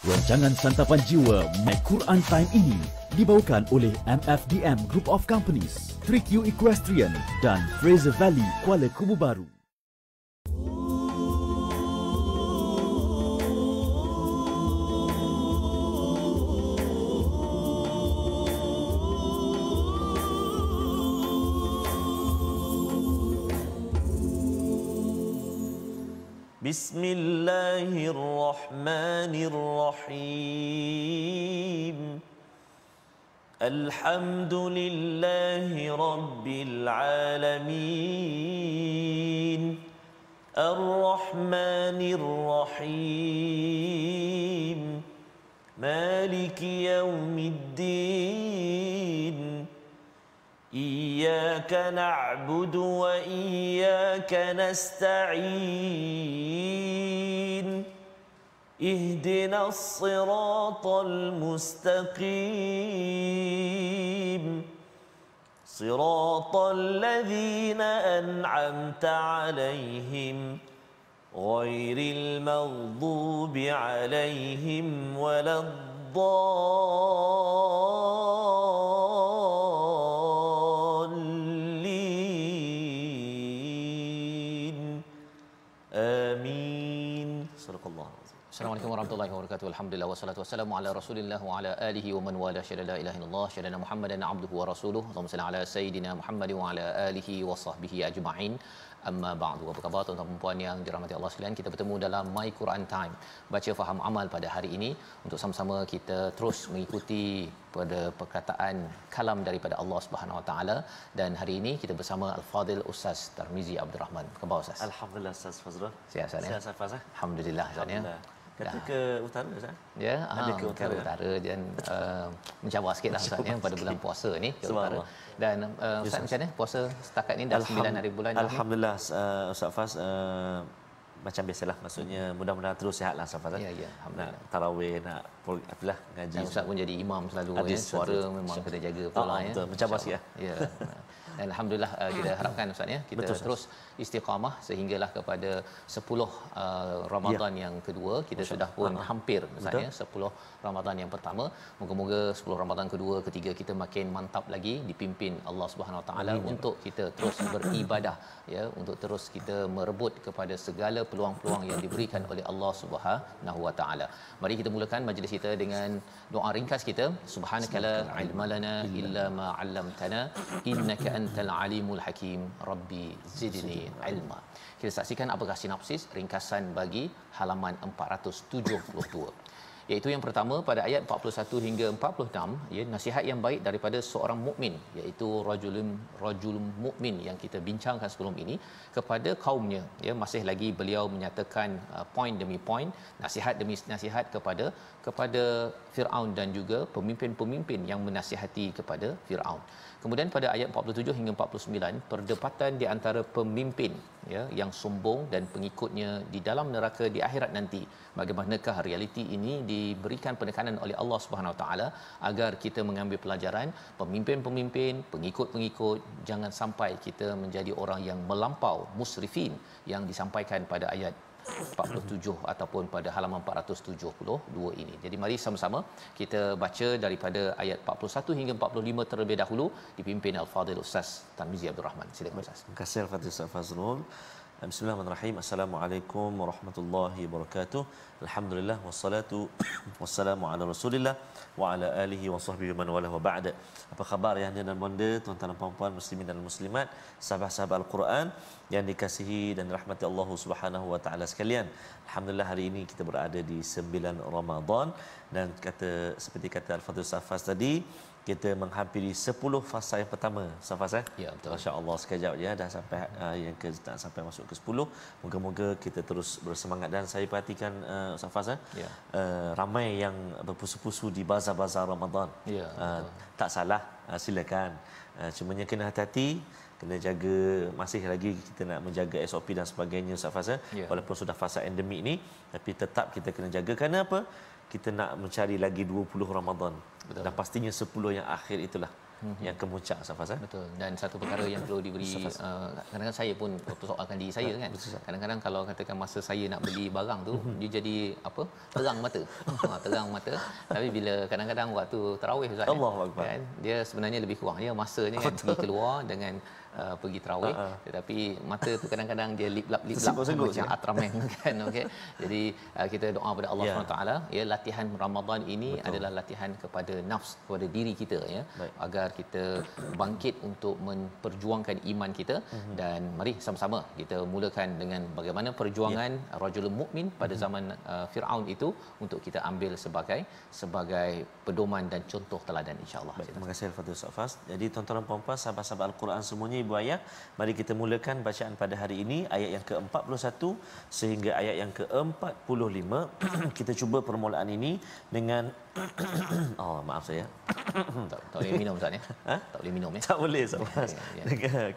Rancangan Santapan Jiwa My Quran Time ini dibawakan oleh MFDM Group of Companies, 3Q Equestrian dan Fraser Valley Kuala Kubu Baru. Bismillahirrahmanirrahim. Alhamdulillahi Rabbil Alamin. Ar-Rahmanir-Rahim. Maliki Yawmiddin. Iyyaka na'budu wa iyyaka nasta'in. اهدنا الصراط المستقيم صراط الذين أنعمت عليهم غير المغضوب عليهم ولا الضالين آمين. صدق الله. Assalamualaikum warahmatullahi wabarakatuh. Alhamdulillah wassalatu wassalamu ala Rasulillah wa ala alihi wa man wala syada la ilaha illallah syadana Muhammadan abduhu wa rasuluhu. Allahumma salli ala sayidina Muhammad wa ala alihi wa sahbihi ajma'in. Amma ba'du. Apa khabar tuan-tuan dan puan yang dirahmati Allah sekalian? Kita bertemu dalam My Quran Time, baca faham amal pada hari ini untuk sama-sama kita terus mengikuti pada perkataan kalam daripada Allah Subhanahu Wa Taala. Dan hari ini kita bersama Al-Fadil Ustaz Tarmizi Abdul Rahman. Apa khabar Ustaz? Alhamdulillah Ustaz Fazrul. Sihat Ustaz ya? Sihat Ustaz Fazrul. Alhamdulillah Ustaz ya. Kata ke utara Ustaz? Ya, ada ke utara dan mencabar sikitlah Ustaz ya pada bulan puasa ni ke utara. Dan Ustaz macam mana puasa setakat ni dah 9 hari bulan? Alhamdulillah Ustaz Faz, macam biasalah, maksudnya mudah-mudahan terus sihatlah Ustaz Faz. Ya, alhamdulillah. Nak tarawih, nak apalah ngaji. Dan Ustaz pun jadi imam selalu ya. Suara memang kena jaga pula ya. Betul, mencabar sikit ya. Dan alhamdulillah kita harapkan Ustaz ya kita betul, terus istiqamah sehinggalah kepada 10 Ramadan yang kedua. Kita sudah pun hampir Ustaz ya 10 Ramadan yang pertama. Moga-moga 10 Ramadan kedua, ketiga kita makin mantap lagi dipimpin Allah Subhanahu Wa Taala untuk kita terus beribadah ya, untuk terus kita merebut kepada segala peluang-peluang yang diberikan oleh Allah Subhanahu Wa Taala. Mari kita mulakan majlis kita dengan doa ringkas kita. Subhanakala ilma lana illa ma 'allamtana innaka antal alimul hakim. Rabbi zidni ilma. Kita saksikan apakah sinopsis ringkasan bagi halaman 472, iaitu yang pertama pada ayat 41 hingga 46 ya, nasihat yang baik daripada seorang mukmin, iaitu rajul mukmin yang kita bincangkan sebelum ini kepada kaumnya ya. Masih lagi beliau menyatakan poin demi poin, nasihat demi nasihat kepada Firaun dan juga pemimpin-pemimpin yang menasihati kepada Firaun. Kemudian pada ayat 47 hingga 49 perdebatan di antara pemimpin ya yang sombong dan pengikutnya di dalam neraka di akhirat nanti. Bagaimanakah realiti ini diberikan penekanan oleh Allah Subhanahu Wa Taala agar kita mengambil pelajaran. Pemimpin-pemimpin, pengikut-pengikut, jangan sampai kita menjadi orang yang melampau musrifin yang disampaikan pada ayat 47 ataupun pada halaman 472 ini. Jadi mari sama-sama kita baca daripada ayat 41 hingga 45 terlebih dahulu dipimpin Al-Fadil Ustaz Tarmizi Abdul Rahman. Silakan Ustaz. Terima kasih Al-Fadil Ustaz Fazrul. Bismillahirrahmanirrahim. Assalamualaikum warahmatullahi wabarakatuh. Alhamdulillah wassalatu wassalamu ala Rasulillah wa ala alihi wa sahbihi man wala wa ba'da. Apa khabar ya dan bonda tuan-tuan dan puan-puan muslimin dan muslimat, sahabat-sahabat Al-Quran yang dikasihi dan rahmati Allah Subhanahu wa taala sekalian. Alhamdulillah hari ini kita berada di 9 Ramadan dan seperti kata Al-Fadhil Safas tadi, kita menghampiri 10 fasa yang pertama. Safas ya, betul. Masya-Allah sekejap je dah sampai yang ke tak sampai masuk ke 10. Moga-moga kita terus bersemangat. Dan saya perhatikan Safas ramai yang berpusu-pusu di bazar-bazar Ramadan. Ya, tak salah, silakan. Cumanya kena hati-hati, kena jaga, masih lagi kita nak menjaga SOP dan sebagainya Safas walaupun sudah fasa endemik ni, tapi tetap kita kena jaga. Kerana apa? Kita nak mencari lagi 20 Ramadan. Betul. Dan pastinya 10 yang akhir itulah yang kemuncak Safas. Betul. Dan satu perkara yang perlu diberi kadang-kadang saya pun persoalkan diri saya kan. Kadang-kadang kalau katakan masa saya nak beli barang tu dia jadi apa? Terang mata. Terang mata. Tapi bila kadang-kadang waktu tarawih Ustaz kan dia sebenarnya lebih kurang dia masanya kan pergi keluar dengan pergi tarawih tetapi mata tu kadang-kadang dia lip-lap macam Ultraman kan. Okey. Jadi kita doa pada Allah SWT ya, latihan Ramadan ini adalah latihan kepada nafs, kepada diri kita ya. Agar kita bangkit untuk memperjuangkan iman kita dan mari sama-sama kita mulakan dengan bagaimana perjuangan rajulun mukmin pada zaman Firaun itu untuk kita ambil sebagai pedoman dan contoh teladan insya-Allah. Terima kasih Al-Fadhil Safas. Jadi tuan-tuan dan puan-puan sahabat-sahabat Al-Quran semuanya, ibu ayah, mari kita mulakan bacaan pada hari ini ayat yang ke-41 sehingga ayat yang ke-45. Kita cuba permulaan ini dengan maaf saya. Tak boleh minum Ustaz ya. Tak boleh minum ya. Tak boleh Safas.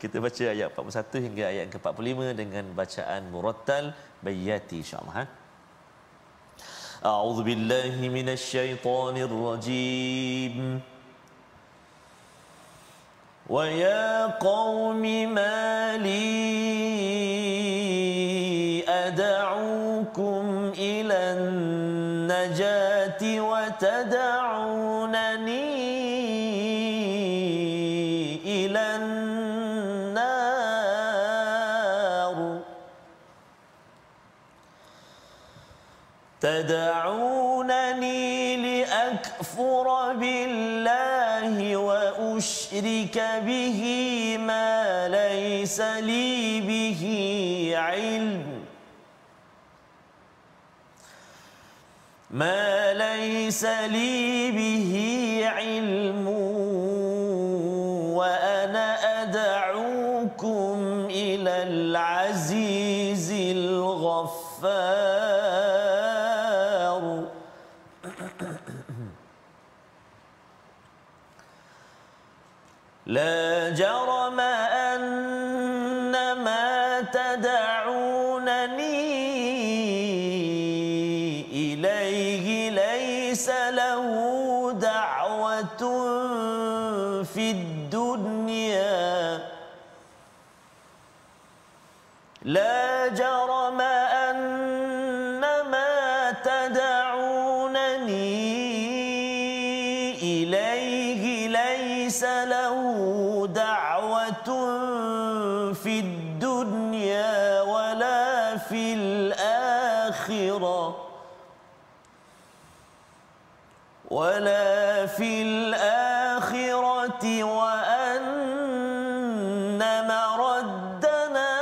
Kita baca ayat 41 hingga ayat ke-45 dengan bacaan murattal bayati insya-Allah. A'udzu billahi minasyaitonir rajim. Wa ya qaumi ma li ad'ukum ila an-najati wa tad'unani ila an-nar tad'unani liakfura billahi wa أشرك به ما ليس لي به علم وأنا أدعوكم إلى العزيز الغفار لا جرم أن ما تدعونني إليه ليس له دعوة في الدنيا لا جرم أن ما تدعونني إليه ليس له دعوة في الدنيا ولا في الآخرة وأن مردنا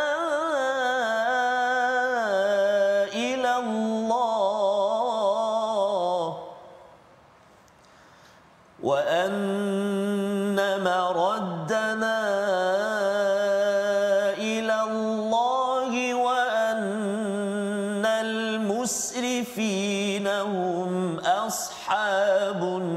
إلى الله وأن مردنا إلى الله وأن المسرفين هم أصحاب النار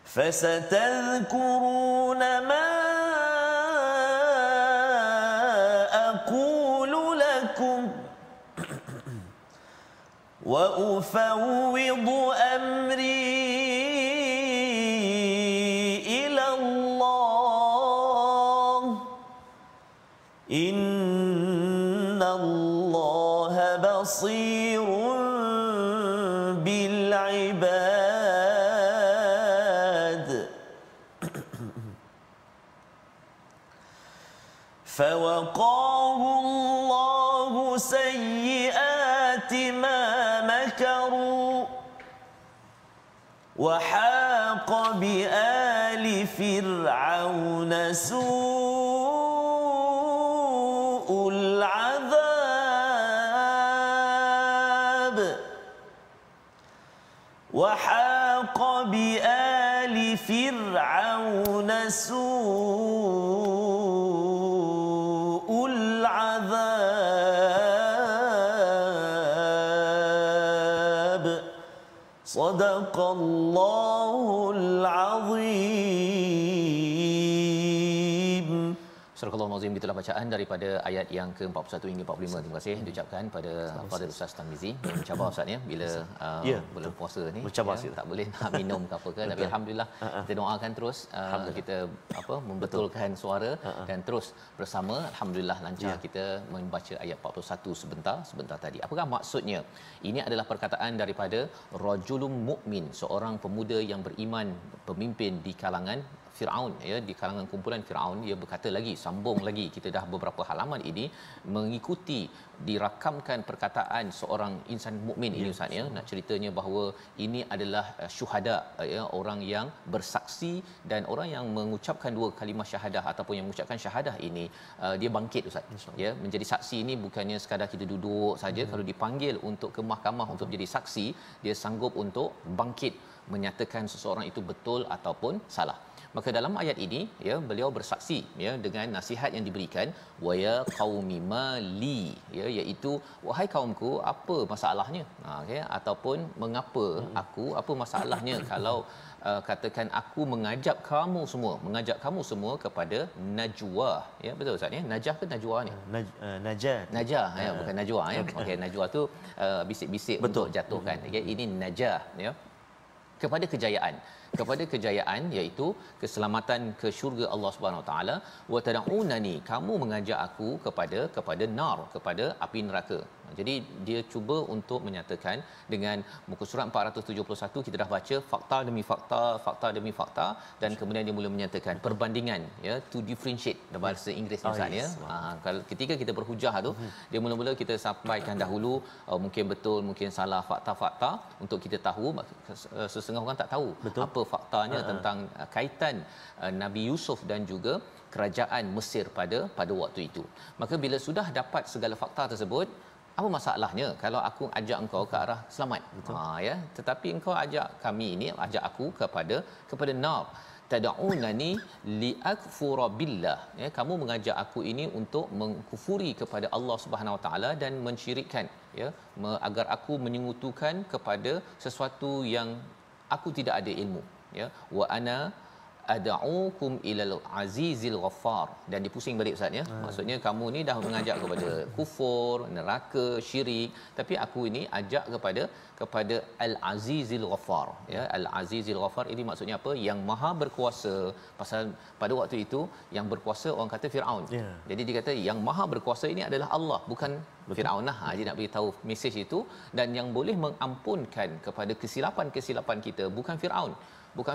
فستذكرون ما أقول لكم وأفوض أمري إلى الله إن الله بصير بالعباد فوقاه الله سيئات ما مكروا وحاق بآل فرعون سوء العذاب وحاق بآل فرعون سوء العذاب صدق الله العظيم. Surah Al-Azim, itulah bacaan daripada ayat yang ke-41 hingga 45. Terima kasih diucapkan pada Fadil Ustaz Tarmizi yang mencabar Ustaz ya, bila bulan puasa ni mencabar tak boleh nak minum ke apa ke, tapi alhamdulillah kita doakan terus, kita membetulkan suara dan terus bersama, alhamdulillah lancar kita membaca ayat 41 sebentar tadi. Apakah maksudnya? Ini adalah perkataan daripada rajulun mukmin, seorang pemuda yang beriman, pemimpin di kalangan Firaun, ya, di kalangan kumpulan Firaun. Dia berkata lagi, sambung lagi, kita dah beberapa halaman ini mengikuti dirakamkan perkataan seorang insan mukmin ini Ustaz ya. Nak ceritanya bahawa ini adalah syuhada, ya, orang yang bersaksi, dan orang yang mengucapkan dua kalimah syahadah ataupun yang mengucapkan syahadah ini dia bangkit Ustaz ya. Menjadi saksi ini bukannya sekadar kita duduk saja. Kalau dipanggil untuk ke mahkamah untuk menjadi saksi, dia sanggup untuk bangkit menyatakan seseorang itu betul ataupun salah. Maka dalam ayat ini, ya, beliau bersaksi, ya, dengan nasihat yang diberikan, wa ya qaumi mali, ya, iaitu wahai kaumku, apa masalahnya, okey, ataupun mengapa aku, apa masalahnya kalau katakan aku mengajak kamu semua kepada najwa, ya, betul Ustaz ya, najah ke najwa ni, najah ya, bukan najwa ya. Okey, najwa tu bisik-bisik untuk jatuhkan, okey, ini najah ya, kepada kejayaan iaitu keselamatan ke syurga Allah Subhanahu Wa Taala. Wa tad'unani, kamu mengajak aku kepada nar, kepada api neraka. Jadi dia cuba untuk menyatakan dengan muka surat 471 kita dah baca fakta demi fakta, dan kemudian dia mula menyatakan perbandingan, ya, to differentiate dalam bahasa Inggeris Ustaz ya. Kalau ketika kita berhujah tu, dia mula-mula kita sampaikan dahulu mungkin betul mungkin salah fakta-fakta untuk kita tahu. Setengah orang tak tahu apa faktanya tentang kaitan Nabi Yusuf dan juga kerajaan Mesir pada waktu itu. Maka bila sudah dapat segala fakta tersebut, apa masalahnya kalau aku ajak engkau ke arah selamat? Ya, tetapi engkau ajak kami ini, ajak aku kepada nar. Tad'unani liakfura billah, ya, kamu mengajak aku ini untuk mengkufuri kepada Allah Subhanahu Wa Taala dan mensyirikkan, ya, agar aku menyekutukan kepada sesuatu yang aku tidak ada ilmu, ya. Wa ana ad'ukum ilal azizil ghaffar, dan dipusing balik Ustaz ya. Maksudnya kamu ni dah mengajak kepada kufur, neraka, syirik, tapi aku ini ajak kepada al azizil ghaffar, ya. Al azizil ghaffar ini maksudnya apa? Yang maha berkuasa. Pasal pada waktu itu yang berkuasa orang kata Firaun. Jadi dia kata yang maha berkuasa ini adalah Allah, bukan Firaun lah. Dia nak beritahu mesej itu, dan yang boleh mengampunkan kepada kesilapan kita bukan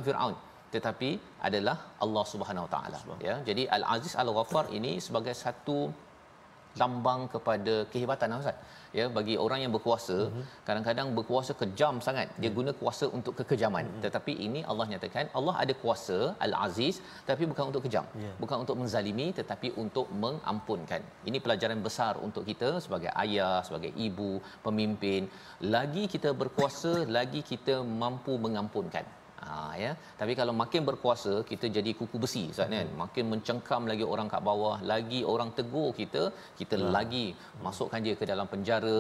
Firaun, tetapi adalah Allah Subhanahu Wa Taala, ya. Jadi Al-Aziz Al-Ghaffar ini sebagai satu lambang kepada kehebatan Ustaz, ya, bagi orang yang berkuasa. Kadang-kadang berkuasa kejam sangat, dia guna kuasa untuk kekejaman, tetapi ini Allah nyatakan Allah ada kuasa Al-Aziz, tapi bukan untuk kejam, bukan untuk menzalimi, tetapi untuk mengampunkan. Ini pelajaran besar untuk kita sebagai ayah, sebagai ibu, pemimpin. Lagi kita berkuasa, lagi kita mampu mengampunkan. Ya, tapi kalau makin berkuasa kita jadi kuku besi Ustaz kan, makin mencengkam lagi orang kat bawah, lagi orang tegur kita lagi masukkan dia ke dalam penjara,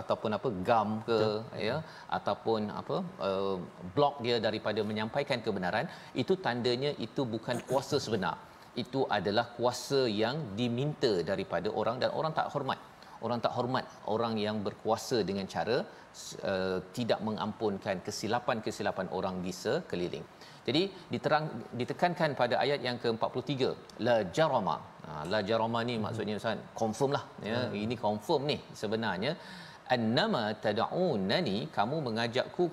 ataupun gam ke, ya, ataupun blok dia daripada menyampaikan kebenaran. Itu tandanya itu bukan kuasa sebenar, itu adalah kuasa yang diminta daripada orang, dan orang tak hormat orang yang berkuasa dengan cara tidak mengampunkan kesilapan orang di sekeliling. Jadi ditekankan pada ayat yang ke-43, la jarama. La jarama ni maksudnya Ustaz confirm lah, ya. Ini confirm ni sebenarnya, annama tad'unani, kamu mengajakku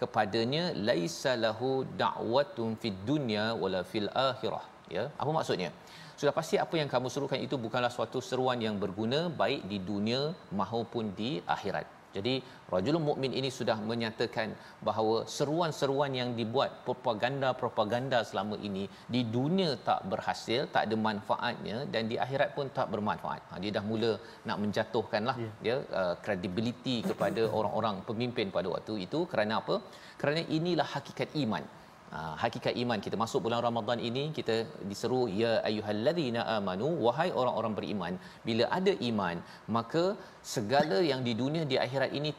kepadanya, laisa lahu da'watun fid dunya wala fil akhirah, ya. Apa maksudnya? Sudah pasti apa yang kamu serukan itu bukanlah suatu seruan yang berguna baik di dunia maupun di akhirat. Jadi rajulun mukmin ini sudah menyatakan bahawa seruan-seruan yang dibuat, propaganda selama ini di dunia tak berhasil, tak ada manfaatnya, dan di akhirat pun tak bermanfaat. Dia dah mula nak menjatuhkanlah dia credibility kepada orang-orang pemimpin pada waktu itu. Kerana apa? Kerana inilah hakikat iman. Hakikat iman. Kita masuk bulan Ramadan ini, kita diseru ya ayyuhallazina amanu, wahai orang-orang beriman. Bila ada iman, maka segala yang di dunia di akhirat ini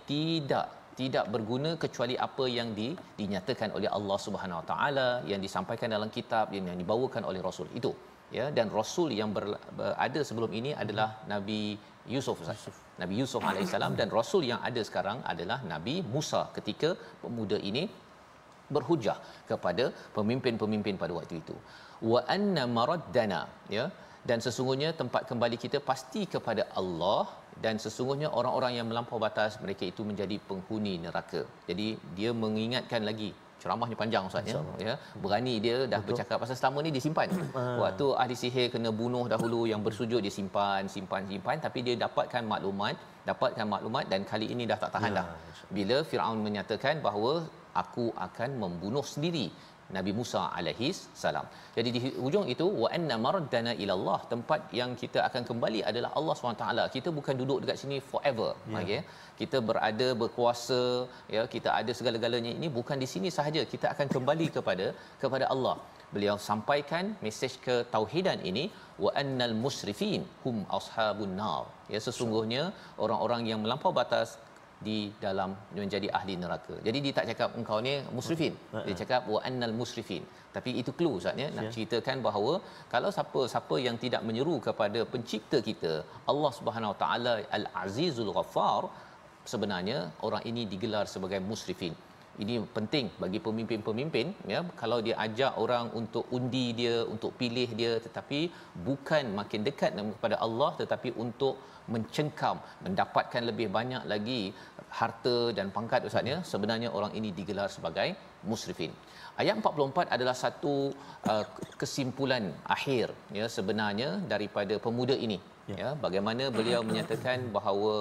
tidak berguna kecuali apa yang dinyatakan oleh Allah Subhanahu Wa Taala, yang disampaikan dalam kitab, yang dibawakan oleh Rasul. Itu ya, dan rasul yang ada sebelum ini adalah Nabi Yusuf. Nabi Yusuf alaihissalam, dan rasul yang ada sekarang adalah Nabi Musa ketika pemuda ini berhujah kepada pemimpin-pemimpin pada waktu itu. Wa anna maraddana, ya, dan sesungguhnya tempat kembali kita pasti kepada Allah, dan sesungguhnya orang-orang yang melampau batas mereka itu menjadi penghuni neraka. Jadi dia mengingatkan lagi, ceramahnya panjang Ustaz ya. Berani dia dah bercakap pasal selama ni dia simpan. Waktu ahli sihir kena bunuh dahulu yang bersujud, dia simpan, tapi dia dapatkan maklumat dan kali ini dah tak tahan dah. Bila Firaun menyatakan bahawa aku akan membunuh sendiri Nabi Musa alaihi salam. Jadi di hujung itu wa anna maraddana ila Allah, tempat yang kita akan kembali adalah Allah SWT. Kita bukan duduk dekat sini forever. Okey. Kita berada, berkuasa, ya, kita ada segala-galanya, ini bukan di sini sahaja. Kita akan kembali kepada Allah. Beliau sampaikan mesej ketauhidan ini, wa annal musrifin hum ashabun nar. Ya, sesungguhnya orang-orang yang melampau batas di dalam menjadi ahli neraka. Jadi dia tak cakap engkau ni musrifin. Dia cakap wa annal musrifin. Tapi itu clue Ustaz ya, nak ceritakan bahawa kalau siapa yang tidak menyeru kepada pencipta kita, Allah Subhanahu Wa Taala Al-Azizul Ghaffar, sebenarnya orang ini digelar sebagai musrifin. Ini penting bagi pemimpin-pemimpin, ya, kalau dia ajak orang untuk undi dia, untuk pilih dia, tetapi bukan makin dekat kepada Allah, tetapi untuk mencengkam, mendapatkan lebih banyak lagi harta dan pangkat Ustaz ya, sebenarnya orang ini digelar sebagai musrifin. Ayat 44 adalah satu kesimpulan akhir, ya, sebenarnya daripada pemuda ini, ya, bagaimana beliau menyatakan bahawa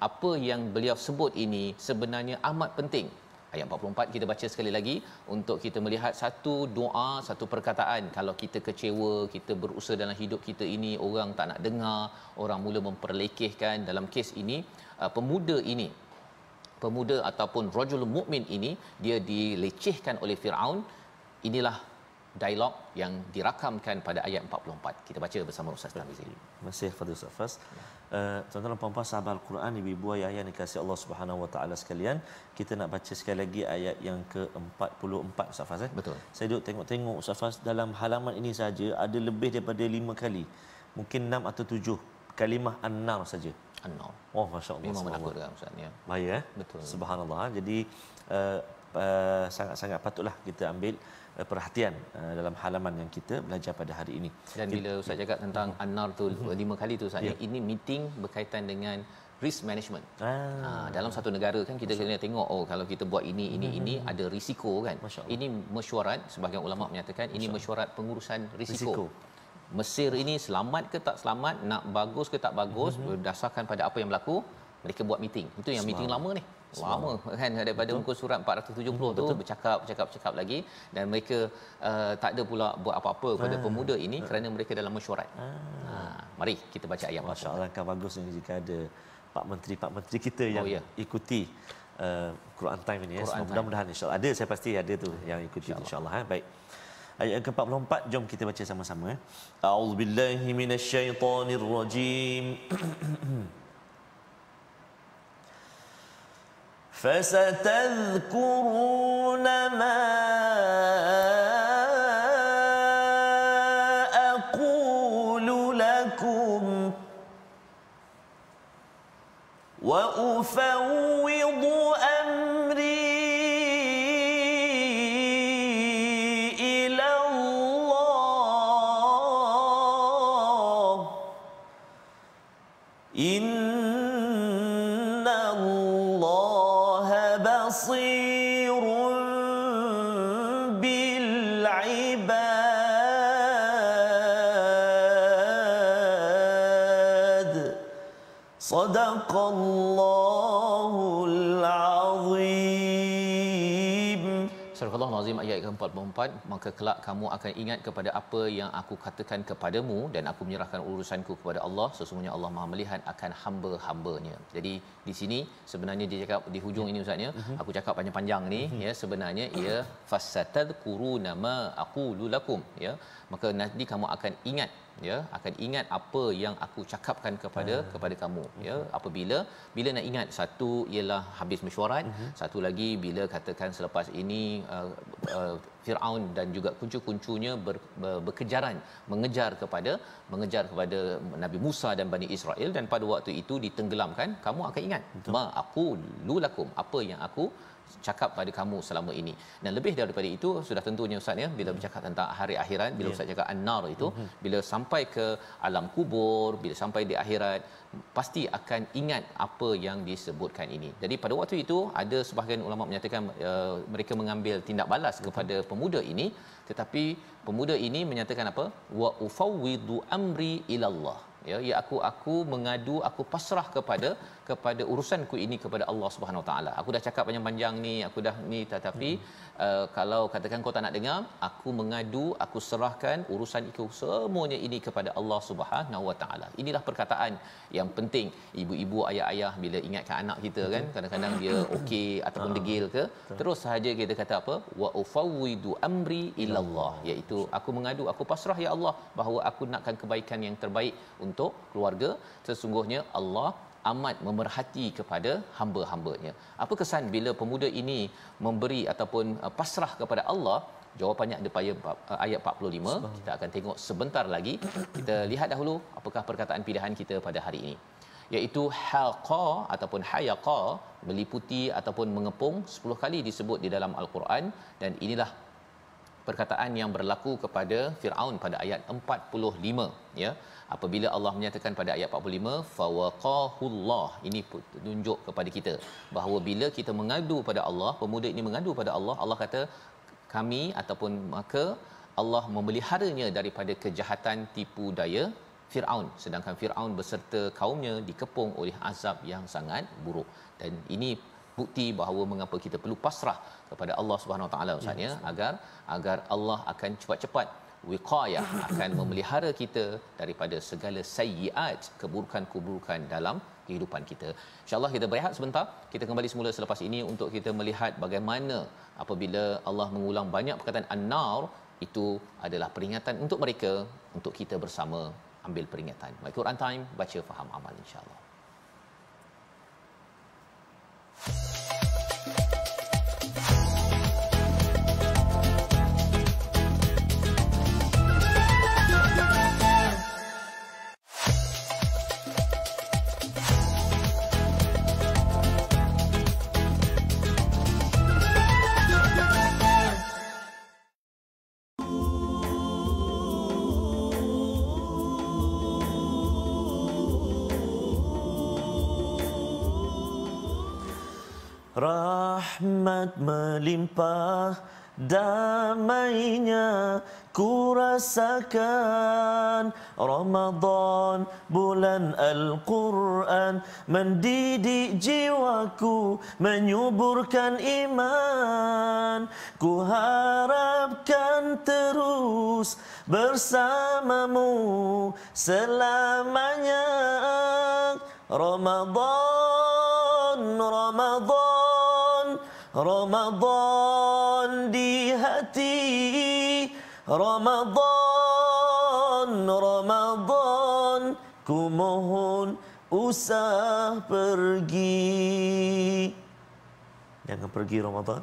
apa yang beliau sebut ini sebenarnya amat penting. Ayat 44 kita baca sekali lagi untuk kita melihat satu doa, satu perkataan. Kalau kita kecewa, kita berusaha dalam hidup kita ini, orang tak nak dengar, orang mula memperlekehkan. Dalam kes ini, pemuda ataupun rajul mukmin ini, dia dilecehkan oleh Firaun. Inilah dialog yang dirakamkan pada ayat 44. Kita baca bersama Ustaz Tamizi. Masih Fadil Ustaz. Tuan-tuan dan puan-puan sahabat Al-Quran, ibu-ibu ayah yang dikasihi Allah Subhanahu Wa Taala sekalian, kita nak baca sekali lagi ayat yang ke-44 Ustaz Faz. Betul. Saya duduk tengok Ustaz Faz, dalam halaman ini saja ada lebih daripada 5 kali. Mungkin 6 atau 7 kalimah an-nar saja. An-nar. Oh, masya-Allah. Memang menakutkan Ustaz ya. Bahaya. Betul. Subhanallah. Jadi sangat-sangat patutlah kita ambil perhatian dalam halaman yang kita belajar pada hari ini. Dan bila Ustaz cakap tentang an-nar tu 5 kali tu Ustaz, ini meeting berkaitan dengan risk management. Dalam satu negara kan kita kena tengok, oh kalau kita buat ini ada risiko kan. Ini mesyuarat, sebahagian ulama menyatakan ini mesyuarat pengurusan risiko. Mesir ini selamat ke tak selamat, nak bagus ke tak bagus, berdasarkan pada apa yang berlaku, mereka buat meeting. Itu yang meeting lama ni. Lama kan, daripada muka surat 470 tu bercakap lagi, dan mereka tak ada pula buat apa-apa kepada pemuda ini kerana mereka dalam mesyuarat. Mari kita baca ayat. Masya-Allah, kan bagus ni jika ada pak menteri kita yang ikuti Quran Time ini ya. Mudah-mudahan insya-Allah ada, saya pasti ada tu yang ikuti insya-Allah. Baik. Ayat ke-44, jom kita baca sama-sama. A'udzubillahi minasyaitonirrajim. فستذكرون ما أقول لكم وأفوض أمري إلى الله إن بصير بالعباد صدق الله العظيم. Surah Al-Azim ayat ke-44, maka kelak kamu akan ingat kepada apa yang aku katakan kepadamu, dan aku menyerahkan urusanku kepada Allah, sesungguhnya Allah Maha melihat akan hamba-hambanya. Jadi di sini sebenarnya dia cakap di hujung ini Ustaz ya, aku cakap panjang-panjang ni ya, sebenarnya ia fasatadkuruna ma aqulu lakum ya, maka nanti kamu akan ingat ya, akan ingat apa yang aku cakapkan kepada kamu, ya. Apabila nak ingat, satu ialah habis mesyuarat, satu lagi bila katakan selepas ini Firaun dan juga kuncu-kuncunya berkejaran mengejar kepada Nabi Musa dan Bani Israel, dan pada waktu itu ditenggelamkan, kamu akan ingat ma aku lulakum, apa yang aku cakap pada kamu selama ini. Dan lebih daripada itu, sudah tentunya Ustaz, ya, bila bercakap tentang hari akhirat, bila Ustaz cakap an-nar itu, bila sampai ke alam kubur, bila sampai di akhirat, pasti akan ingat apa yang disebutkan ini. Jadi pada waktu itu ada sebahagian ulama menyatakan mereka mengambil tindak balas kepada pemuda ini, tetapi pemuda ini menyatakan apa? Wa ufawwidu amri ilallah. Ya, aku mengadu, aku pasrah kepada urusanku ini kepada Allah Subhanahu Wa Taala. Aku dah cakap panjang-panjang ni, aku dah ni, tetapi kalau katakan kau tak nak dengar, aku mengadu, aku serahkan urusan itu semuanya ini kepada Allah Subhanahu Wa Taala. Inilah perkataan yang penting ibu-ibu, ayah-ayah bila ingatkan anak kita kan, kadang-kadang dia okey ataupun degil ke, terus sahaja kita kata apa? Wa ufawwidu amri ilallah, iaitu aku mengadu, aku pasrah ya Allah bahawa aku nakkan kebaikan yang terbaik untuk keluarga. Sesungguhnya Allah amat memerhati kepada hamba-hambanya. Apa kesan bila pemuda ini memberi ataupun pasrah kepada Allah? Jawapannya ada pada ayat 45. Kita akan tengok sebentar lagi. Kita lihat dahulu apakah perkataan pilihan kita pada hari ini, iaitu haqa ataupun hayaqa, meliputi ataupun mengepung 10 kali disebut di dalam Al-Quran, dan inilah perkataan yang berlaku kepada Firaun pada ayat 45, ya. Apabila Allah menyatakan pada ayat 45 fawaqahullah, ini tunjuk kepada kita bahawa bila kita mengadu pada Allah, pemuda ini mengadu pada Allah, Allah kata kami ataupun maka Allah memeliharanya daripada kejahatan tipu daya Firaun, sedangkan Firaun beserta kaumnya dikepung oleh azab yang sangat buruk. Dan ini bukti bahawa mengapa kita perlu pasrah kepada Allah Subhanahu Wa Taala, Ustaz, ya, agar Allah akan cepat-cepat wiqayah, akan memelihara kita daripada segala sayyiat, keburukan-keburukan dalam kehidupan kita. InsyaAllah kita berehat sebentar, kita kembali semula selepas ini untuk kita melihat bagaimana apabila Allah mengulang banyak perkataan an-nar, itu adalah peringatan untuk mereka, untuk kita bersama ambil peringatan. My Quran Time, baca, faham, amal, insyaAllah. Rahmat melimpah, damainya ku rasakan. Ramadan, bulan Al-Quran, mendidik jiwaku, menyuburkan iman. Ku harapkan terus bersamamu selamanya. Ramadan, Ramadan, Ramadan di hati. Ramadan, Ramadan, ku mohon usah pergi. Jangan pergi Ramadan.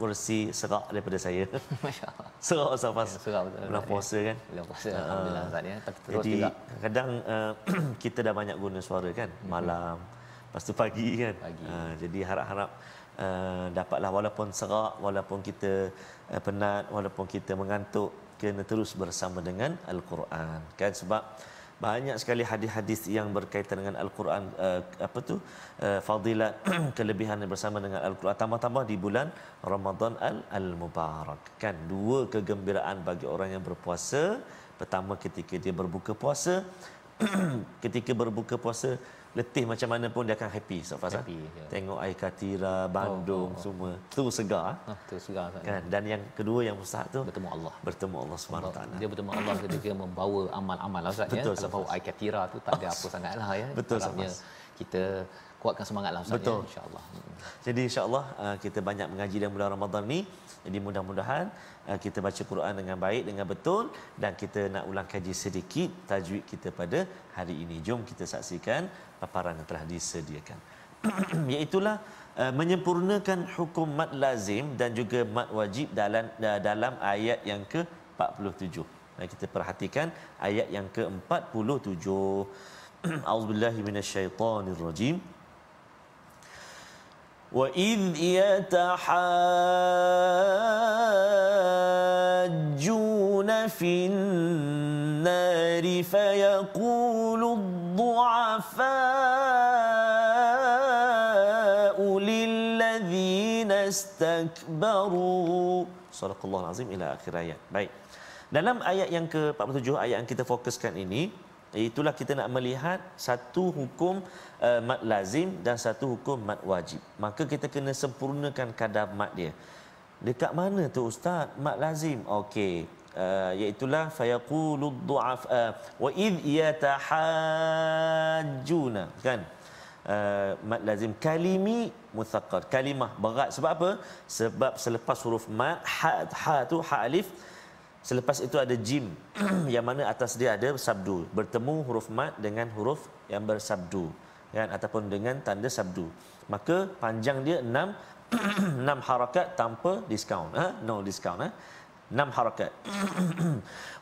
Bersih serak daripada saya. Masya-Allah. Serak Ustaz. Serak betul. Bulan puasa kan? Bulan puasa, alhamdulillah Ustaz, ya. Terus jadi, juga kadang kita dah banyak guna suara kan, malam, lepas tu pagi kan. Jadi harap-harap dapatlah, walaupun serak, walaupun kita penat, walaupun kita mengantuk, kena terus bersama dengan Al-Quran kan, sebab banyak sekali hadis-hadis yang berkaitan dengan Al-Quran, fadilat kelebihan bersama dengan Al-Quran, tambah-tambah di bulan Ramadan Al-Mubarak kan. Dua kegembiraan bagi orang yang berpuasa. Pertama, ketika dia berbuka puasa. Ketika berbuka puasa, letih macam mana pun dia akan happy, happy, ya. Tengok air Katira, Bandung, semua tu segar. Tu segar kan. Dan yang kedua yang besar tu bertemu Allah Subhanahu Wa Taala. Dia bertemu Allah ketika membawa amal-amal, Ustaz, ya. Kalau bawa air Katira tu tak ada apa sangatlah, ya. Betul, harapnya kita kuatkan semangatlah Ustaz. Betul. Ya, insya-Allah. Jadi insya-Allah kita banyak mengaji dalam bulan Ramadan ni. Jadi mudah-mudahan kita baca Quran dengan baik, dengan betul, dan kita nak ulang kaji sedikit tajwid kita pada hari ini. Jom kita saksikan paparan yang telah disediakan. Iaitulah menyempurnakan hukum mad lazim dan juga mad wajib dalam ayat yang ke-47. Mari kita perhatikan ayat yang ke-47. A'udzubillahi minasyaitonirrajim. Wa idh yatahajjuna fin nari fayaqulu ad-du'afa'u lilladzina istakbaru. Sadaqallahul azim ila akhir ayat. Baik. Dalam ayat yang ke-47, ayat yang kita fokuskan ini, itulah kita nak melihat satu hukum mad lazim dan satu hukum mad wajib. Maka kita kena sempurnakan kadar mad dia. Dekat mana tu Ustaz mad lazim? Okey, iaitulah fayaqulu du'af wa id yatahajjuna, kan? Mad lazim kalimi muthaqqal, kalimah berat. Sebab apa? Sebab selepas huruf mad ha tu ha alif, selepas itu ada jim yang mana atas dia ada sabdu, bertemu huruf mad dengan huruf yang bersabdu, kan, ataupun dengan tanda sabdu. Maka panjang dia 6 harakat tanpa diskaun, no discount, 6 harakat.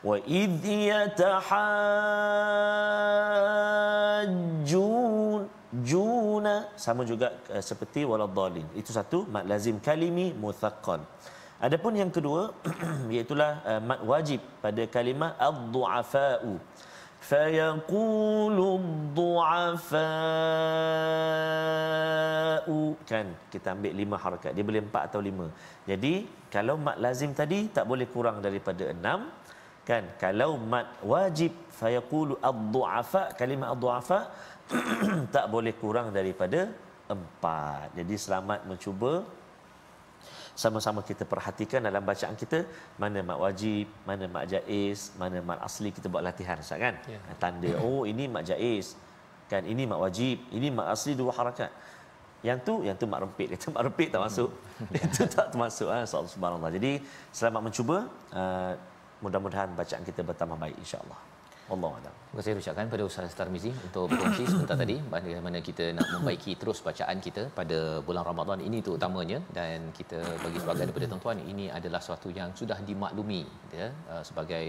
Wa idh yatahajjuna, sama juga seperti waladhdallin. Itu satu mad lazim kalimi muthaqqal. Adapun yang kedua iaitulah mad wajib pada kalimah ad-du'afa'u. Fayaqulu ad-du'afa'u, kan, kita ambil 5 harakat. Dia boleh 4 atau 5. Jadi kalau mad lazim tadi tak boleh kurang daripada 6, kan. Kalau mad wajib fayaqulu ad-du'afa, kalimah ad-du'afa tak boleh kurang daripada 4. Jadi selamat mencuba. Sama-sama kita perhatikan dalam bacaan kita mana mad wajib, mana mad jaiz, mana mad asli. Kita buat latihan Ustaz, kan? Ya. Tanda, oh ini mad jaiz, kan, ini mad wajib, ini mad asli 2 harakat. Yang tu mad rempit. Itu mad rempit tak masuk. Itu tak termasuk, subhanallah. Jadi selamat mencuba. Mudah-mudahan bacaan kita bertambah baik insya-Allah. Wallahu a'lam. Terima kasih ucapkan pada Ustaz Tarmizi untuk berkongsi sebentar tadi bagaimana kita nak membaiki terus bacaan kita pada bulan Ramadan ini terutamanya, dan kita bagi sebahagian daripada tuan-tuan ini adalah sesuatu yang sudah dimaklumi ya, sebagai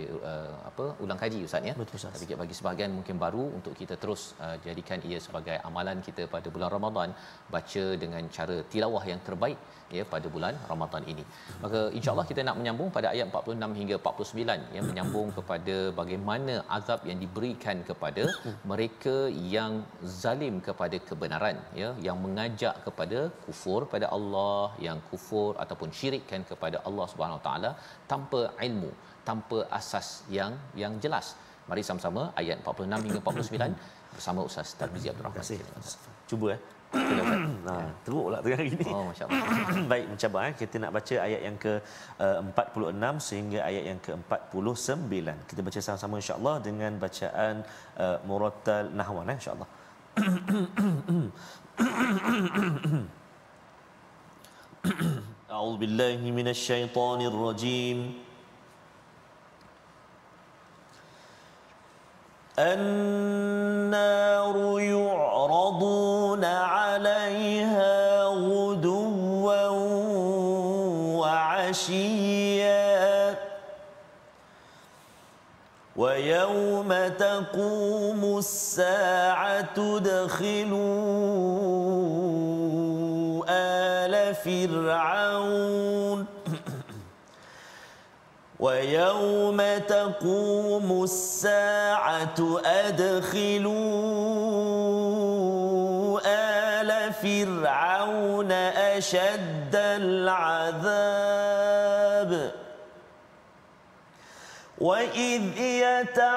ulang kaji Ustaz ya. Betul, Ustaz. Tapi bagi sebahagian mungkin baru, untuk kita terus jadikan ia sebagai amalan kita pada bulan Ramadan, baca dengan cara tilawah yang terbaik ya pada bulan Ramadan ini. Maka insya-Allah kita nak menyambung pada ayat 46 hingga 49 yang menyambung kepada bagaimana azab yang diberikan kepada mereka yang zalim kepada kebenaran ya, yang mengajak kepada kufur pada Allah, yang kufur ataupun syirikkan kepada Allah Subhanahu Wa Taala tanpa ilmu, tanpa asas yang jelas. Mari sama-sama ayat 46 hingga 49 bersama Ustaz Tarmizi Abdul Rahman. Terima kasih. Cuba teruklah tengah hari ni. Oh, masya-Allah. Baik, mencabar kita nak baca ayat yang ke-46 sehingga ayat yang ke-49. Kita baca sama-sama insya-Allah dengan bacaan murattal nahwan insya-Allah. A'udzu billahi minasyaitonir rajim. النار يعرضون عليها غدوا وعشيا ويوم تقوم الساعة ادخلوا آل فرعون ويوم تقوم الساعة أدخلوا آل فرعون أشد العذاب وإذ يتحاجون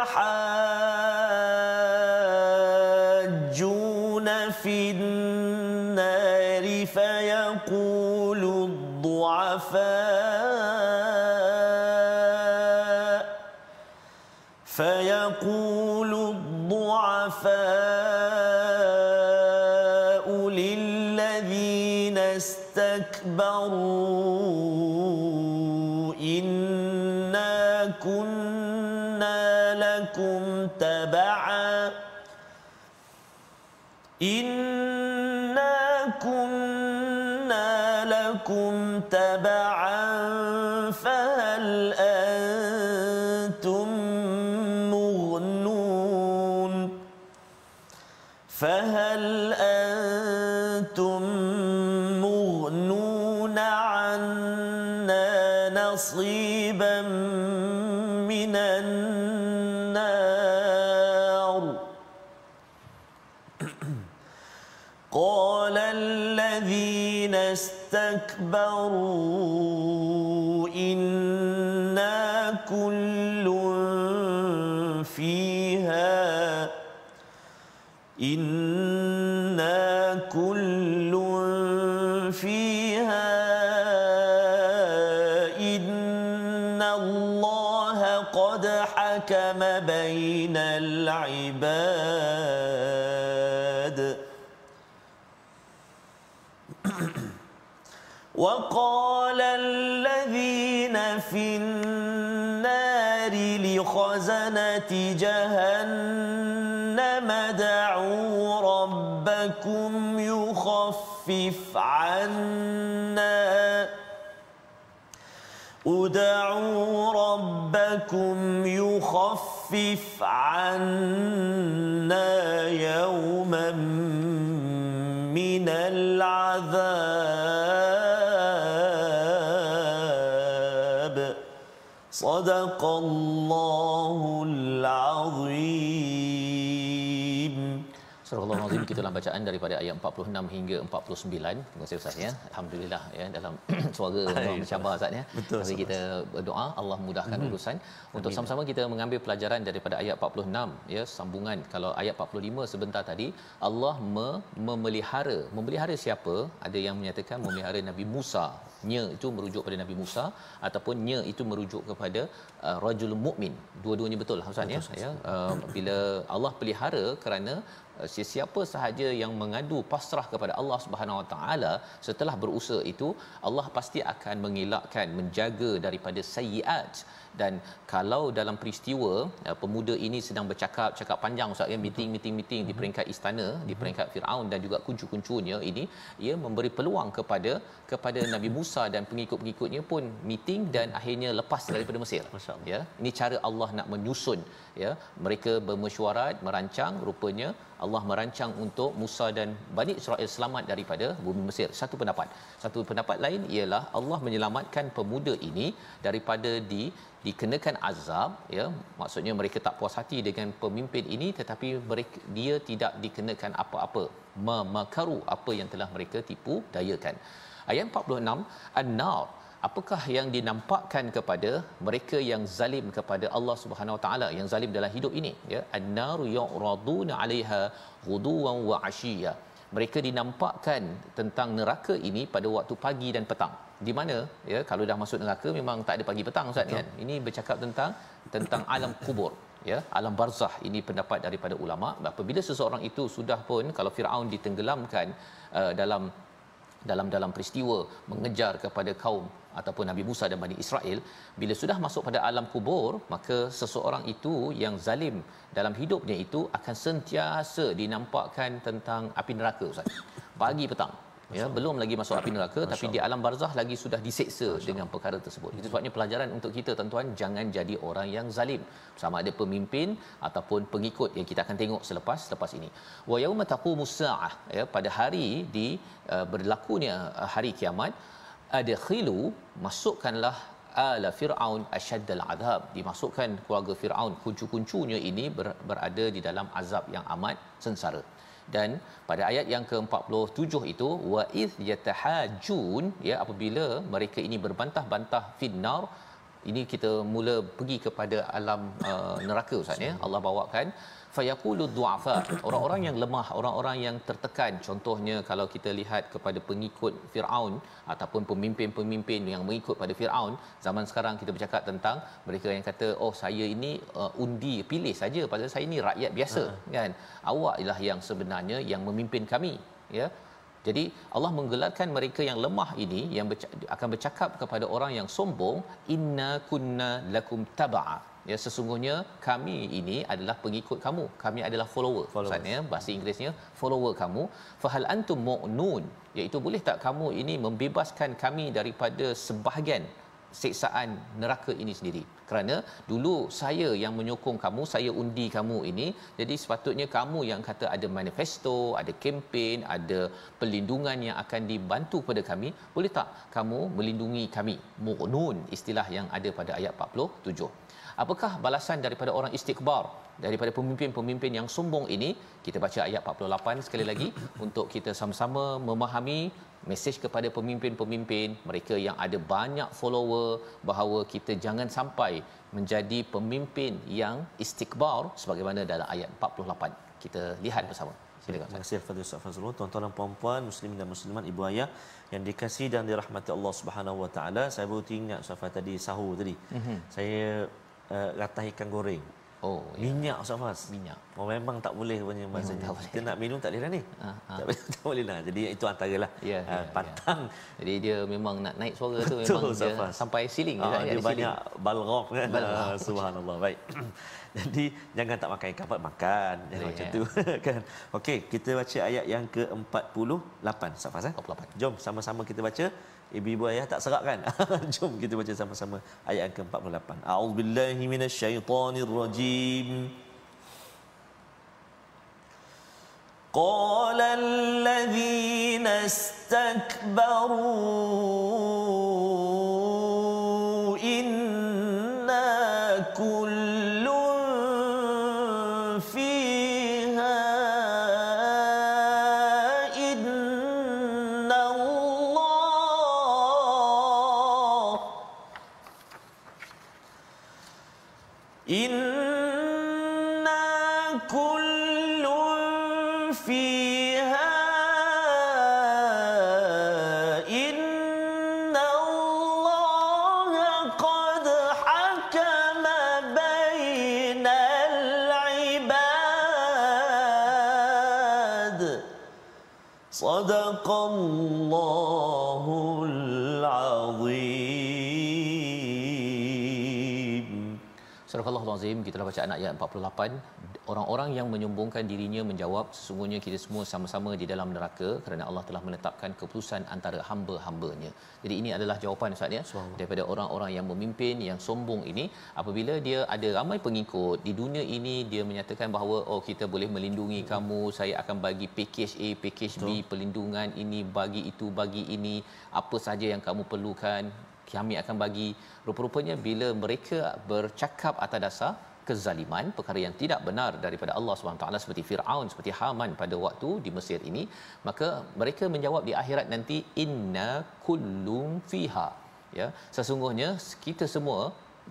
في النار فيقول الضعفاء اسْتَكْبَرُوا إِنَّا كُنَّا لَكُمْ تَبَعًا فَهَلْ أَنْتُمْ مُغْنُونَ عَنَّا نَصِيبًا مِنَ النَّارِ قَالَ الَّذِينَ اسْتَكْبَرُوا إِنَّا كُلٌّ فِيهَا إِنَّ اللَّهَ قَدْ حَكَمَ بَيْنَ الْعِبَادِ وَقَالَ الَّذِينَ فِي النَّارِ لِخَزَنَةِ جَهَنَّمَ ادْعُوا رَبَّكُمْ يُخَفِّفْ عَنَّا يَوْمًا مِنَ الْعَذَابِ صدق الله العظيم. Surah Al-Azim, kita dalam bacaan daripada ayat 46 hingga 49. Terima kasih Ustaz ya. Alhamdulillah ya, dalam suara Allah mencabar Ustaz ya. Tapi kita berdoa Allah mudahkan urusan. Untuk sama-sama kita mengambil pelajaran daripada ayat 46 ya, sambungan. Kalau ayat 45 sebentar tadi, Allah memelihara siapa? Ada yang menyatakan memelihara Nabi Musa. Nya itu merujuk pada Nabi Musa ataupun nya itu merujuk kepada rajul mukmin. Dua-duanya betul Ustaz ya. Bila Allah pelihara kerana sesiapa sahaja yang mengadu pasrah kepada Allah Subhanahu Wa Taala setelah berusaha itu, Allah pasti akan mengelakkan, menjaga daripada sayyiat. Dan kalau dalam peristiwa pemuda ini sedang cakap panjang Ustaz ya, meeting di peringkat istana, di peringkat Firaun dan juga kuncu-kuncunya ini, ia memberi peluang kepada Nabi Musa dan pengikut-pengikutnya pun meeting dan akhirnya lepas daripada Mesir ya. Ini cara Allah nak menyusun ya. Mereka bermesyuarat, merancang, rupanya Allah merancang untuk Musa dan Bani Israel selamat daripada bumi Mesir. Satu pendapat lain ialah Allah menyelamatkan pemuda ini daripada dikenakan azab ya. Maksudnya mereka tak puas hati dengan pemimpin ini, tetapi dia tidak dikenakan apa-apa, memakaru apa yang telah mereka tipu dayakan. Ayat 46, an-nar, apakah yang dinampakkan kepada mereka yang zalim kepada Allah Subhanahu Wa Taala, yang zalim dalam hidup ini ya. An-nar yu'raduna 'alaiha ghuduwan wa 'ashiyya. Mereka dinampakkan tentang neraka ini pada waktu pagi dan petang. Di mana ya, kalau dah masuk neraka memang tak ada pagi petang Ustaz kan. Ini bercakap tentang alam kubur ya, alam barzah. Ini pendapat daripada ulama. Apabila seseorang itu sudah pun, kalau Firaun ditenggelamkan dalam peristiwa mengejar kepada kaum ataupun Nabi Musa dan Bani Israel, bila sudah masuk pada alam kubur, maka seseorang itu yang zalim dalam hidupnya itu akan sentiasa dinampakkan tentang api neraka Ustaz. Pagi petang ya, belum lagi masuk api neraka, tapi di alam barzah lagi sudah diseksa dengan perkara tersebut. Itu sebabnya pelajaran untuk kita tuan-tuan, jangan jadi orang yang zalim, sama ada pemimpin ataupun pengikut, yang kita akan tengok selepas ini. Wa yauma taqumus saah ya, pada hari berlakunya hari kiamat, adkhilu, masukkanlah ala fir'aun asyaddal azab, dimasukkan keluarga Firaun, kuncu-kuncunya ini berada di dalam azab yang amat sengsara. Dan pada ayat yang ke-47 itu, wa idh yatahajun ya, apabila mereka ini berbantah-bantah finnar. Ini kita mula pergi kepada alam neraka Ustaz ya. Allah bawakan fayaqulu du'afa, orang-orang yang lemah, orang-orang yang tertekan. Contohnya kalau kita lihat kepada pengikut Firaun ataupun pemimpin-pemimpin yang mengikut pada Firaun zaman sekarang, kita bercakap tentang mereka yang kata, oh saya ini undi pilih saja, padahal saya ini rakyat biasa kan. Awak ialah yang sebenarnya yang memimpin kami ya. Jadi Allah menggelarkan mereka yang lemah ini yang akan bercakap kepada orang yang sombong, inna kunna lakum tabaa. Ya, sesungguhnya kami ini adalah pengikut kamu, kami adalah follower. Maksudnya bahasa Inggerisnya follower kamu. Fahal antum mu'nun, iaitu boleh tak kamu ini membebaskan kami daripada sebahagian siksaan neraka ini sendiri. Kerana dulu saya yang menyokong kamu, saya undi kamu ini, jadi sepatutnya kamu yang kata ada manifesto, ada kempen, ada perlindungan yang akan dibantu kepada kami, boleh tak kamu melindungi kami? Mu'nun, istilah yang ada pada ayat 47. Apakah balasan daripada orang istikbar, daripada pemimpin-pemimpin yang sombong ini? Kita baca ayat 48 sekali lagi untuk kita sama-sama memahami mesej kepada pemimpin-pemimpin mereka yang ada banyak follower, bahawa kita jangan sampai menjadi pemimpin yang istikbar sebagaimana dalam ayat 48. Kita lihat bersama. Silakan. Terima kasih Al-Fadhil Ustaz Fazrul. Tuan-tuan dan puan-puan, muslimin dan muslimat, ibu ayah yang dikasihi dan dirahmati Allah Subhanahu Wa Taala. Saya baru ingat Ustaz Faz tadi sahur tadi. Saya ratah ikan goreng. Oh, ya. Minyak Ustaz Faz. Minyak. Oh, memang tak boleh punya masa ni. Kita nak minum tak boleh dah ni. Tak boleh lah. Jadi itu antaralah pantang. Jadi dia memang nak naik suara tu Betul, memang dia Faz. sampai ceiling dia banyak balgham kan. Subhanallah. Baik. Jadi jangan tak makan ikan, makan. Jangan macam tu kan. Okey, kita baca ayat yang ke-48 Ustaz Faz. 48. Jom sama-sama kita baca. Ibu-ibu ayah tak serak kan? Jom kita baca sama-sama ayat yang ke-48. A'udzubillahi minasyaitonirrajim. Qala alladhina istakbaru inna kullun fiha inna kullun fiha inna Allaha qad hakama bainal ibad. Sadaqallahul azim. Surah Al-Azim, kita dah bacaan ayat 48. Orang-orang yang menyombongkan dirinya menjawab, sesungguhnya kita semua sama-sama di dalam neraka kerana Allah telah menetapkan keputusan antara hamba-hambanya. Jadi ini adalah jawapan Ustaz ya, daripada orang-orang yang memimpin yang sombong ini. Apabila dia ada ramai pengikut di dunia ini, dia menyatakan bahawa oh kita boleh melindungi kamu, saya akan bagi package A, package B, perlindungan ini, bagi itu, bagi ini, apa saja yang kamu perlukan kami akan bagi. Rupa-rupanya bila mereka bercakap atas dasar kezaliman, perkara yang tidak benar daripada Allah SWT, seperti Firaun, seperti Haman pada waktu di Mesir ini, maka mereka menjawab di akhirat nanti, inna kullum fiha, ya, sesungguhnya kita semua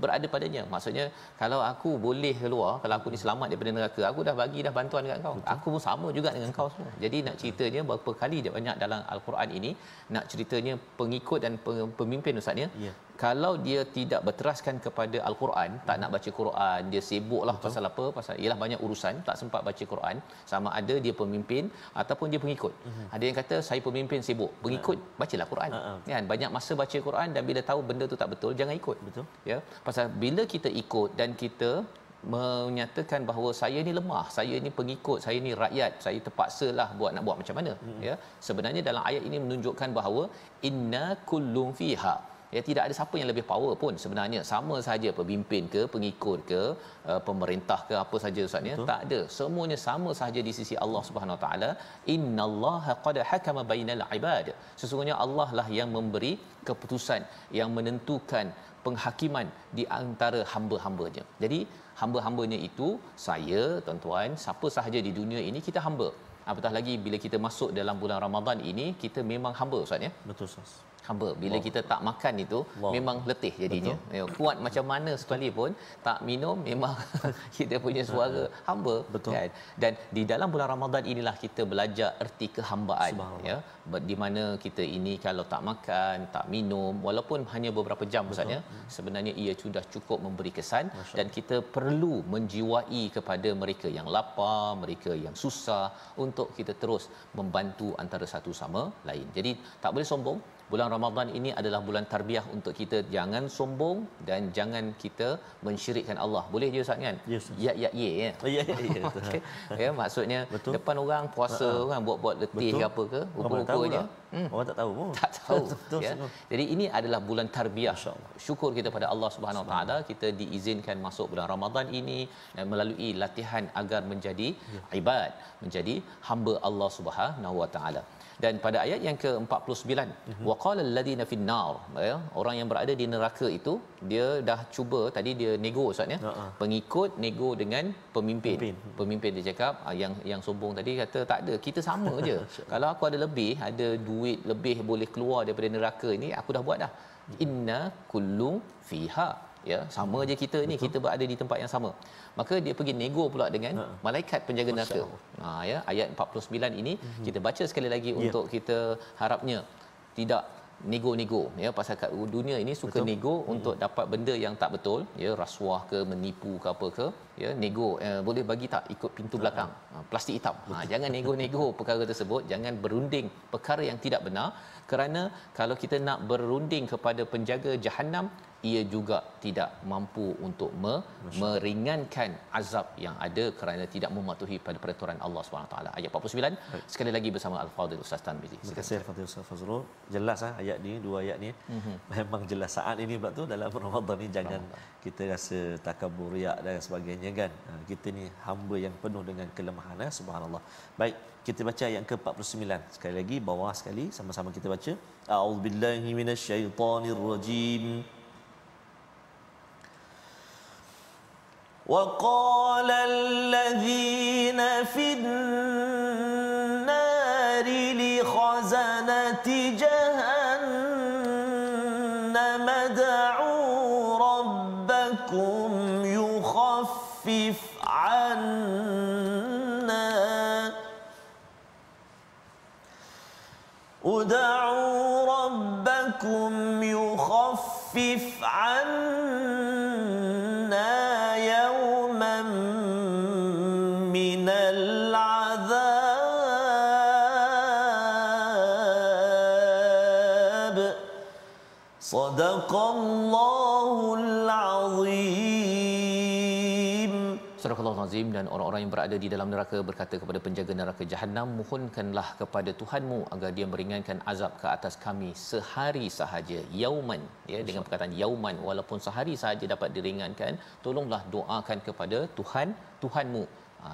berada padanya. Maksudnya kalau aku boleh keluar, kalau aku ni selamat daripada neraka, aku dah bagi dah bantuan dekat kau. Betul. Aku pun sama juga dengan kau semua. Jadi nak ceritanya berapa kali dia banyak dalam Al-Quran ini nak ceritanya pengikut dan pemimpin Ustaz ya. Yeah. Kalau dia tidak berteraskan kepada Al-Quran, tak nak baca Quran, dia sibuklah pasal apa? Pasal ialah banyak urusan, tak sempat baca Quran, sama ada dia pemimpin ataupun dia pengikut. Ada yang kata saya pemimpin sibuk, pengikut bacalah Quran. Kan banyak masa baca Quran dan bila tahu benda tu tak betul jangan ikut. Betul. Ya. Pasal bila kita ikut dan kita menyatakan bahawa saya ni lemah, saya ni pengikut, saya ni rakyat, saya terpaksalah nak buat macam mana, ya. Sebenarnya dalam ayat ini menunjukkan bahawa inna kullum fiha. Ya, tidak ada siapa yang lebih power pun sebenarnya, sama saja pemimpin ke, pengikut ke, pemerintah ke, apa saja Ustaz ya, tak ada, semuanya sama sahaja di sisi Allah Subhanahu Wa Taala. Innallaha qad hakama bainal ibad, sesungguhnya Allah lah yang memberi keputusan, yang menentukan penghakiman di antara hamba-hambanya. Jadi hamba-hambanya itu saya, tuan-tuan, siapa sahaja di dunia ini kita hamba. Apatah lagi bila kita masuk dalam bulan Ramadan ini, kita memang hamba Ustaz ya. Betul Ustaz. hamba. Bila kita tak makan itu memang letih jadinya. Ya, kuat macam mana sekalipun tak minum memang kita punya suara hamba kan. Dan di dalam bulan Ramadan inilah kita belajar erti kehambaan ya. Di mana kita ini kalau tak makan, tak minum walaupun hanya beberapa jam saja sebenarnya ia sudah cukup memberi kesan dan kita perlu menjiwai kepada mereka yang lapar, mereka yang susah untuk kita terus membantu antara satu sama lain. Jadi tak boleh sombong. Bulan Ramadan ini adalah bulan tarbiyah untuk kita jangan sombong dan jangan kita mensyirikkan Allah. Boleh je Ustaz kan? Yes. Ya ya Ya okay. Ya maksudnya depan orang puasa kan buat-buat letih ke apa ke rupa-rupanya orang tak tahu pun. Tak tahu ya. Jadi ini adalah bulan tarbiyah. Syukur kita pada Allah Subhanahu Wa Taala kita diizinkan masuk bulan Ramadan ini dan melalui latihan agar menjadi ibad, menjadi hamba Allah Subhanahu Wa Taala. Dan pada ayat yang ke-49 waqala alladhina fin nar ya, orang yang berada di neraka itu dia dah cuba tadi dia nego Ustaz ya. Pengikut nego dengan pemimpin dia cakap yang sombong tadi kata tak ada, kita sama je. Kalau aku ada lebih, ada duit lebih boleh keluar daripada neraka ini aku dah buat dah. Inna kullu fiha ya, sama je kita ni, kita berada di tempat yang sama. Maka dia pergi nego pula dengan malaikat penjaga neraka. Ya, ayat 49 ini kita baca sekali lagi untuk kita harapnya tidak nego-nego ya, pasal kat dunia ini suka nego untuk dapat benda yang tak betul ya, rasuah ke menipu ke apa ke ya, nego boleh bagi tak ikut pintu belakang plastik hitam. Jangan nego-nego perkara tersebut, jangan berunding perkara yang tidak benar, kerana kalau kita nak berunding kepada penjaga jahanam ia juga tidak mampu untuk meringankan azab yang ada kerana tidak mematuhi pada peraturan Allah SWT. Ayat 49 sekali lagi bersama Al-Fadhil Ustaz Tarmizi. Terima kasih Al-Fadhil Ustaz Fazrul. Jelas ayat ni, dua ayat ni memang jelas saat ini pula tu dalam Ramadan ni jangan kita rasa takabur, riak dan sebagainya kan. Kita ni hamba yang penuh dengan kelemahan subhanallah. Baik, kita baca ayat ke-49 sekali lagi, bawah sekali sama-sama kita baca. A'udzubillahi minasyaitonirrajim. وقال الذين في النار لخزنة جهنم ادعوا ربكم يخفف عنا ادعوا ربكم يخفف عنا يوما من العذاب صدق الله العظيم. Surah Al-Azim. Dan orang-orang yang berada di dalam neraka berkata kepada penjaga neraka Jahannam, mohonkanlah kepada Tuhanmu agar dia meringankan azab ke atas kami sehari sahaja. Yauman ya, dengan perkataan yauman, walaupun sehari sahaja dapat diringankan, tolonglah doakan kepada Tuhanmu.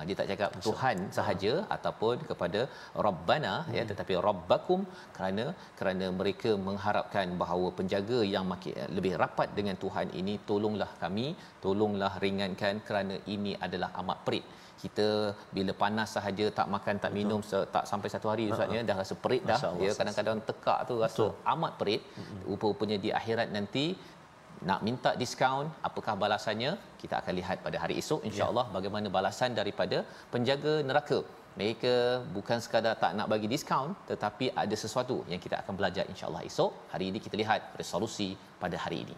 Dia tak cakap Tuhan sahaja ataupun kepada Rabbana ya, tetapi Rabbakum, kerana mereka mengharapkan bahawa penjaga yang makin lebih rapat dengan Tuhan ini, tolonglah kami, tolonglah ringankan kerana ini adalah amat perit. Kita bila panas sahaja tak makan tak minum tak sampai satu hari Ustaz ya, dah rasa perit dah ya, kadang-kadang tekak tu rasa amat perit. Rupa-rupanya di akhirat nanti nak minta diskaun, apakah balasannya? Kita akan lihat pada hari esok insya-Allah bagaimana balasan daripada penjaga neraka. Mereka bukan sekadar tak nak bagi diskaun, tetapi ada sesuatu yang kita akan belajar insya-Allah esok. Hari ini kita lihat resolusi pada hari ini.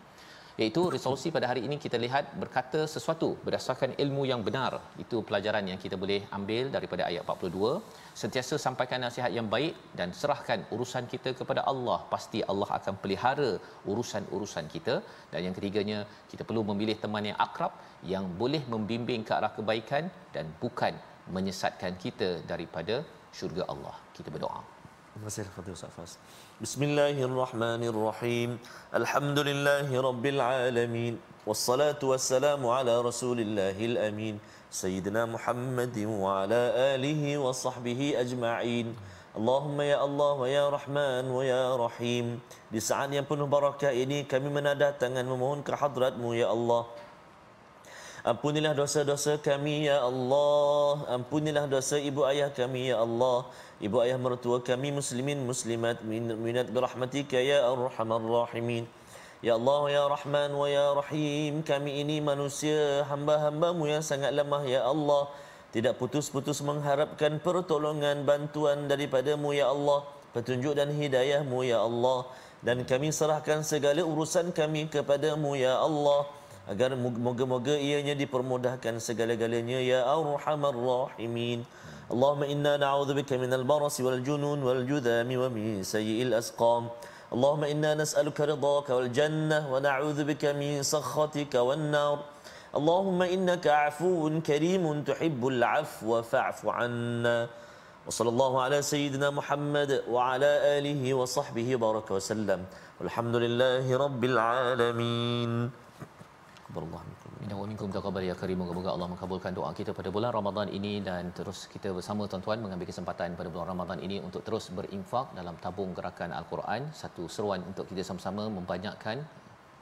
Iaitu resolusi pada hari ini kita lihat berkata sesuatu berdasarkan ilmu yang benar. Itu pelajaran yang kita boleh ambil daripada ayat 42. Sentiasa sampaikan nasihat yang baik dan serahkan urusan kita kepada Allah. Pasti Allah akan pelihara urusan-urusan kita. Dan yang ketiganya, kita perlu memilih teman yang akrab, yang boleh membimbing ke arah kebaikan dan bukan menyesatkan kita daripada syurga Allah. Kita berdoa. Terima kasih Fadil Ustaz Fas. Bismillahirrahmanirrahim. Alhamdulillahirabbil alamin. Wassalatu wassalamu ala Rasulillahil amin. Sayyidina Muhammadin wa ala alihi wa sahbihi ajma'in. Allahumma ya Allah wa ya Rahman wa ya Rahim. Di saat yang penuh barakah ini kami menadah tangan memohon ke hadrat-Mu ya Allah, Ampunilah dosa-dosa kami ya Allah. Ampunilah dosa ibu ayah kami ya Allah. Ibu ayah mertua kami muslimin muslimat minat birahmatika ya arhamar rahimin. Ya Allah ya Rahman wa ya Rahim, kami ini manusia hamba-hambamu yang sangat lemah ya Allah, tidak putus-putus mengharapkan pertolongan bantuan daripadamu ya Allah, petunjuk dan hidayahmu ya Allah, dan kami serahkan segala urusan kami kepadamu ya Allah, agar moga-moga ianya dipermudahkan segala-galanya ya Arhamar Rahimin. Allahumma inna na'udzubika minal barasi wal junun wal judhami wa min sayyi'il asqam. Allahumma inna nas'aluka ridhaka wal jannah wa na'udzu bika min sakhatika wan nar. Allahumma innaka 'afuwun karimun tuhibbul 'afwa fa'fu 'anna. Wa sallallahu ala sayyidina Muhammad wa ala alihi wa sahbihi baraka wa sallam. Walhamdulillahi rabbil alamin. Minna wa minkum taqabbal ya karim. Moga-moga Allah mengabulkan doa kita pada bulan Ramadan ini, dan terus kita bersama tuan-tuan mengambil kesempatan pada bulan Ramadan ini untuk terus berinfak dalam tabung gerakan Al-Quran. Satu seruan untuk kita sama-sama membanyakkan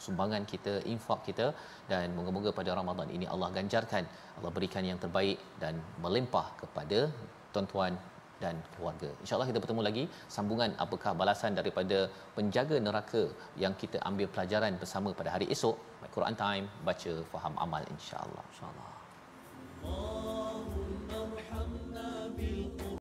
sumbangan kita, infak kita, dan moga-moga pada Ramadan ini Allah ganjarkan, Allah berikan yang terbaik dan melimpah kepada tuan-tuan dan keluarga. InsyaAllah kita bertemu lagi, sambungan apakah balasan daripada penjaga neraka yang kita ambil pelajaran bersama pada hari esok. Quran Time, baca, faham, amal, insyaAllah.